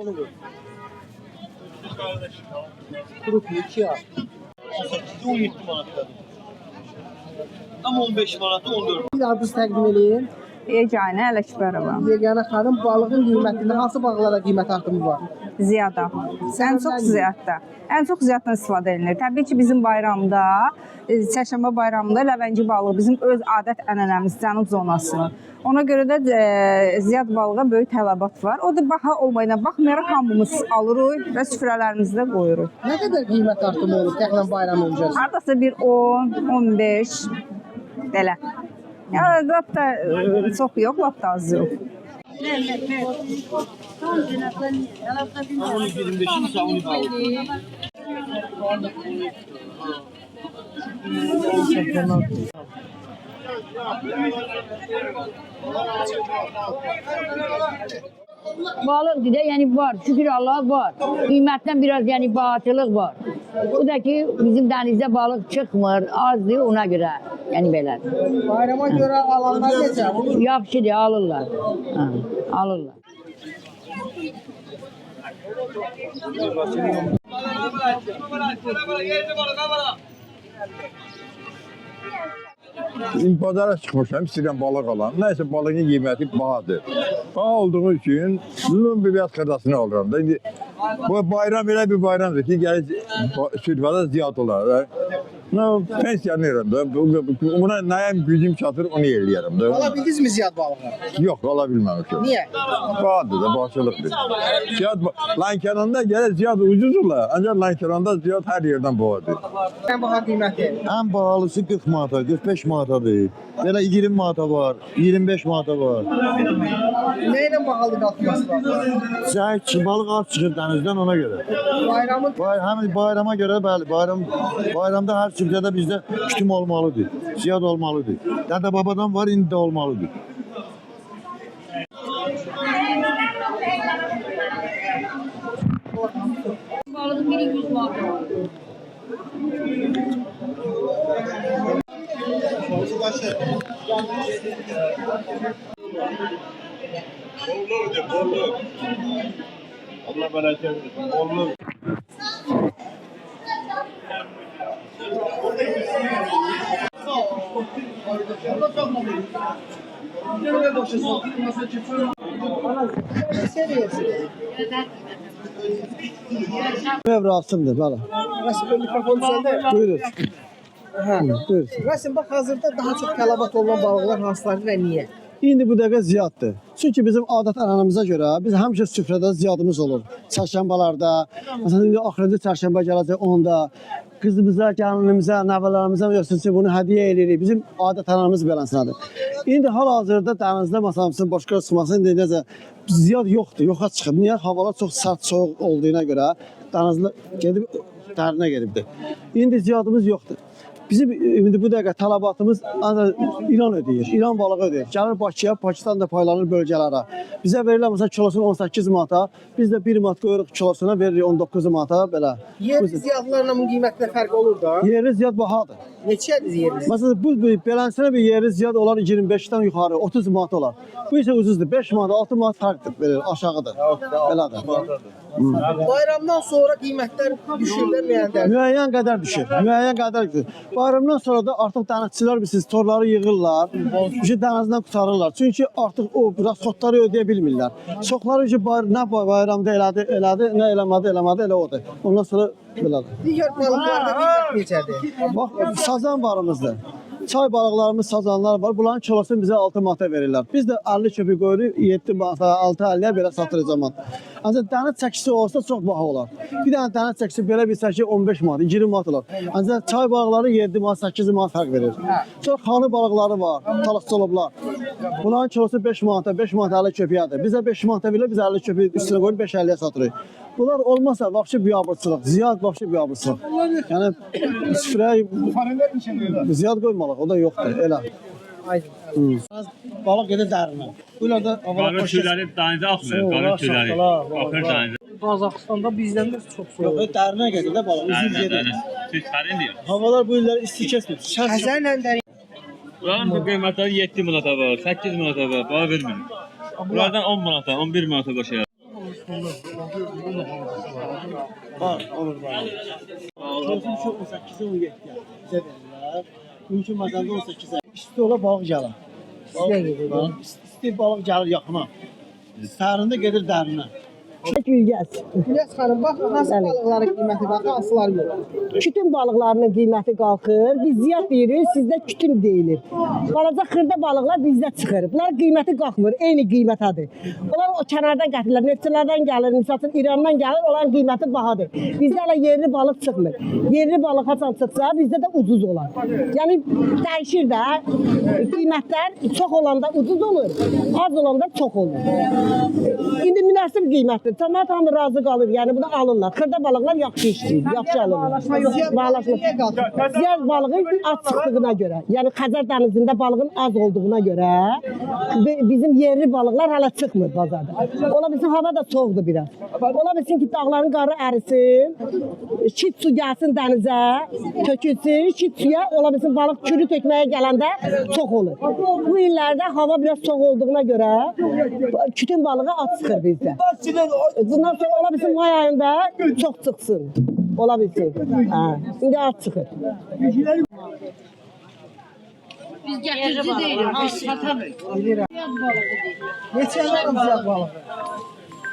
Onu ver. Kuruk 2 ya. 17 manatdadır. Tam 15 manat, 14. Bir adınızı təqdim edin. Yeganə Ələkbərova. Yeganə xanım, balığın qiymətində hansı balıqlara qiymət artımı var? Ziyada. Ən çox ziyadda. Ən çox ziyaddan istifadə edilir. Təbii ki, bizim bayramda, çərşənbə bayramında ləvəngi balığı bizim öz adət ənənəmiz, cənub zonasının. Ona görə də ziyad balığa böyük tələbat var. O da baha olmayına baxmayaraq hamımız alırıq və süfrələrimizdə qoyuruq. Nə qədər qiymət artımı olur təxminən bayram öncəsi? Hardasa bir 10, 15 belə. Ya lap da çox yox, lap da az yox. 25'in savunu balığı. Balık de yani var. Şükür Allah'a var. Kıymetten biraz yani batılık var. O da ki bizim denizde balık çıkmır. Azdır ona göre. Yani böyle. Bayrama göre alanlar geçer. Yapışır ya alırlar. Ha, alırlar. Şimdi pazara çıkmışam, istəyirəm balıq alam. Nəysə balığın qiyməti bahadır. Baha olduğu üçün bunun bir biraz xırdasını alıram da. İndi bu bayram elə bir bayramdır ki, gəlir südvada ziyad olar. Pensiyanı yerim da. Buna nəyəm gücüm çatır, onu eləyərəm da. Alabildiniz mi ziyad balığı? Yox, ala bilməmişim. Niye? Bahadır da, başılıqdır. Ziyad, Lankeranda gəlir ziyad ucuz olar. Ancaq Lankeranda ziyad hər yerdən bahadır. En baha kıymeti. En pahalısı 40 manata, 45 manatadır. Böyle 20 manata var, 25 manata var. Neyle bahalı kalkması var? Sen balık az çıkır denizden ona göre. Bayramın Hem bayrama göre bəli, bayramda her süfrede bizde kütüm olmalıdır. Ziyad olmalıdır. Dede babadan var, indi de olmalıdır. Balığın biri 100 manat. Allah bereket versin. Bolluk. Evrasımdır bala. Resim bir mikrofon düzeldi. Buyurun. Buyurun. Resim bak hazırda daha çok kalabat olan balıklar hansılardır ve niye? İndi bu dəqiqə ziyaddır. Çünki bizim adət ənənəmizə görə biz həmişə süfrədə ziyadımız olur. Çərşənbələrdə, məsələn indi axırıncı çərşənbə gələcək onda qızımıza, gəlinimizə, nəvələrimizə yoxsa bunu hədiyyə edirik. Bizim adət ənənəmiz beləsinədir. İndi hal-hazırda dənizdə məsələn başqa çıxması indi necə ziyad yoxdur, yoxa çıxıb. Niyə? Havalar çox sərt, soyuq olduğuna görə dənizdə gedib dərinə gedibdir. İndi ziyadımız yoxdur. Bizim indi bu dəqiqə tələbatımız İran ödəyir, İran balığı ödəyir. Gəlir Bakıya, Pakistan da paylanır bölgələrə. Bizə verirlər məsələn kilosunu 18 manata, biz də 1 manat qoyuruq kilosuna veririk 19 manata belə. Yerli ziyadlarla bu qiymətlər fərq olur da. Yerli ziyad bahadır. Neçədir yerli? Məsələn bu beləsinə bir yerli ziyad olar 25-dən yuxarı 30 manat olar. Bu isə ucuzdur. 5 manat, 6 manat fərqdir verir, aşağıdır. Belədir. Bayramdan sonra qiymətlər düşürlər müəyyən. Müəyyən qədər düşür. Müəyyən qədər düşür. Bayramdan sonra da artıq dənizçilər bilirsiniz, torları yığırlar, dənizdən qurtarırlar. Çünki artıq o rasxodları ödəyə bilmirlər. Çoxları nə bayramda elədi, nə eləmədi, elə odur. Ondan sonra belədir. Digər balıqlarda qiymət necədir? Bax, sazan barımızdır. Çay balıqlarımız, sazanlar var. Bunların kilosunu bizə 6 manata verirlər. Biz də 50 köpük qoyuruq, 7 manata, 6.50-yə belə satırıq zaman. Ancaq dəniz çəkisi olsa çox baha olar. Bir dənə dəniz çəkisi belə bir çəki 15 manat, 20 manat olar. Ancaq çay balıqları 7 manat, 8 manat fərq verir. Çox xanı balıqları var, talıqçıloblar. Bunların kilosu 5 manata, 5 manat 50 köpüyədir. Bizə 5 manata verirlər, biz 50 köpük üstünə qoyup 5.50-yə satırıq. Bunlar olmasa vahşi biabırçılıq, ziyad vahşi biabırçılıq. Yəni süfrəyə ziyad qoymalıq, o da yoxdur, elə. Balıq gedir dərinə. Burada Qarın tüyləri dənizə axmır, qarın tüyləri. Axır dənizə. Qazaxıstanda bizdən də çox soyuq. Dərinə gedir də balıq, üzür gedir. Tüy sərindir. Havalar bu illər isti keçmir. Xəzərlə dərin. Buranın bu qiymətləri 7 manata var, 8 manata var, baha vermir. Bunlardan 10 manata, 11 manata başlayır. Var, olur var. Gözüm şu 18'e 17 bize verirlər. Mümkün məsələdə 18'e. İsti ola balıq gəlir. İsti balıq gəlir yaxına. Sərində gedir dərinə. Gülgəz. Güləz xanım, bax, hansı balıqların qiyməti var, hansılar yox? Kütün balıqlarının qiyməti qalxır. Biz ziyad deyirik, sizdə kütün deyilir. Balaca xırda balıqlar bizdə çıxır. Bunların qiyməti qalxmır, eyni qiymətədir. Onlar o kənardan gətirirlər, neftçilərdən gəlir, məsələn İrandan gəlir, onların qiyməti bahadır. Bizdə hələ yerli balıq çıxmır. Yerli balıq haçan çıxsa, bizdə də ucuz olar. Yəni dəyişir də, qiymətlər çox olanda ucuz olur, az olanda çox olur. İndi münasib qiymətdir. Cəmiyyət hamı razı qalır, yəni bunu alırlar. Xırda balıqlar yaxşı işləyir, yaxşı alırlar. Bağlaşma. Ziyad balığın az çıxdığına görə, yəni Xəzər dənizində balığın az olduğuna görə bizim yerli balıqlar hələ çıxmır bazarda. Ola bilsin, hava da soğuqdur biraz. Ola bilsin ki, dağların qarı ərisin, şit su gəlsin dənizə, tökülsün, şit suya, ola bilsin, balıq kürü tökməyə gələndə çox olur. Bu illərdə hava biraz soğuk olduğuna görə kütün balığı az çıxır bizdə. Bundan sonra ola bilsin may ayında çox çıxsın. Ola bilsin. İndi az çıxır. Biz gətirici deyirik, biz satamırıq. Neçə alırım ziyad balığı?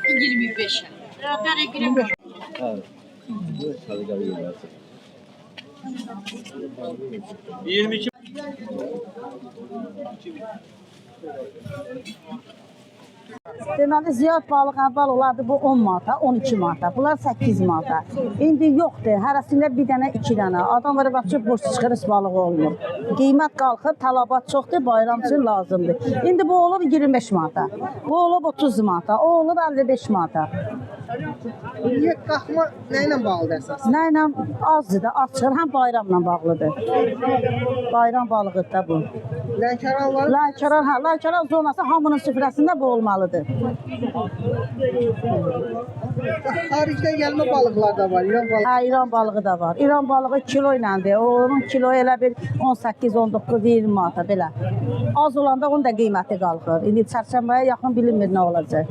25'e. Beraber girelim. Deməli ziyad balıq əvvəl olardı bu 10 manata, 12 manata. Bunlar 8 manata. İndi yoxdur. Hərəsində bir dənə, 2 dənə. Adam var baxıb boş çıxır, balığı olmur. Qiymət qalxır, tələbat çoxdur, bayram üçün lazımdır. İndi bu olub 25 manata. Bu olub 30 manata, o olub 55 manata. Niyə qalxma nə ilə bağlıdır əsas? Nə ilə azdır da, az çıxır, həm bayramla bağlıdır. Bayram balığıdır da bu. Lənkəran var. Lənkəran, hə, Lənkəran zonası hamının süfrəsində bu olmalıdır. Xaricdən gəlmə balıqlar da var, İran balığı. Hə, İran balığı da var. İran balığı kilo iləndir. Onun kilo elə bir 18, 19, 20 manata belə. Az olanda onun da qiyməti qalxır. İndi çərşənbəyə yaxın bilinmir nə olacaq.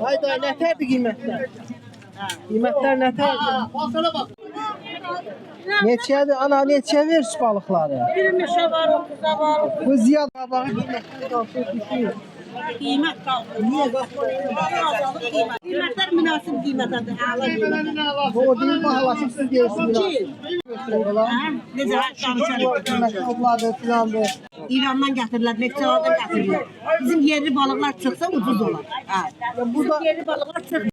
Hayda, nətərdir qiymətlər? Qiymətlər nətərdir? Balkana bak. Neçədir? Ana, neçə verir şu balıqları? 25'e var, 30'a var. Bu ziyad balığı qiymətlər qalxır, düşür. Qiymət qalxır. Niyə qalxır? Qiymətlər münasib qiymətədir, əla qiymət. Bu o deyil, bahalaşıb siz deyirsiniz. Necə Qiymətli obladır, filandır. İrandan gətirirlər, Meksiyadan gətirirlər. Bizim yerli balıqlar çıxsa ucuz olar. Hə. Bizim yerli balıqlar çıxmır.